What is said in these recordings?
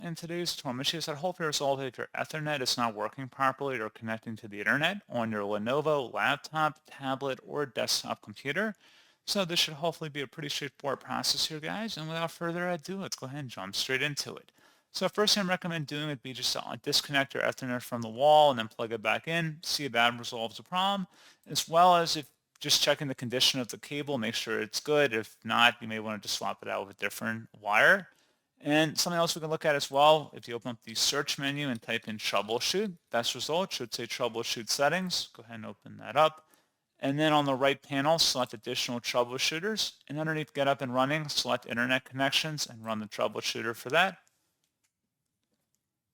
In today's tutorial, I'm going to show you how to hopefully resolve if your Ethernet is not working properly or connecting to the internet on your Lenovo laptop, tablet, or desktop computer. So this should hopefully be a pretty straightforward process here, guys. And without further ado, let's go ahead and jump straight into it. So first thing I recommend doing would be just to disconnect your Ethernet from the wall and then plug it back in, see if that resolves the problem, as well as if just checking the condition of the cable, make sure it's good. If not, you may want to just swap it out with a different wire. And something else we can look at as well, if you open up the search menu and type in troubleshoot, best result should say troubleshoot settings. Go ahead and open that up. And then on the right panel, select additional troubleshooters. And underneath get up and running, select internet connections and run the troubleshooter for that.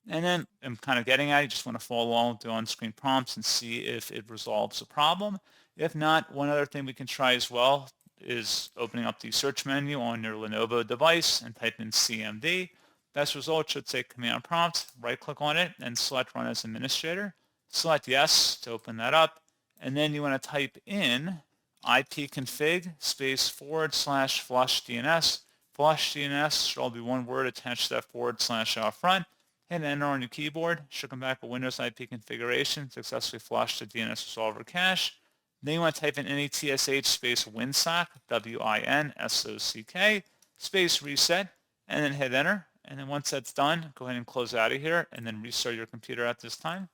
And then I'm kind of getting at, you just want to follow along with the on-screen prompts and see if it resolves the problem. If not, one other thing we can try as well is opening up the search menu on your Lenovo device and type in CMD. Best result should say command prompt, right click on it and select run as administrator. Select yes to open that up. And then you want to type in ipconfig space / flush DNS. Flush DNS should all be one word attached to that / out front. Hit enter on your keyboard. Should come back with Windows IP configuration. Successfully flushed the DNS resolver cache. Then you want to type in netsh space winsock, WINSOCK, space reset, and then hit enter. And then once that's done, go ahead and close out of here and then restart your computer at this time.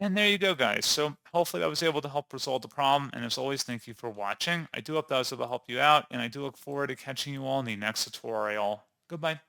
And there you go, guys. So hopefully I was able to help resolve the problem. And as always, thank you for watching. I do hope that was able to help you out, and I do look forward to catching you all in the next tutorial. Goodbye.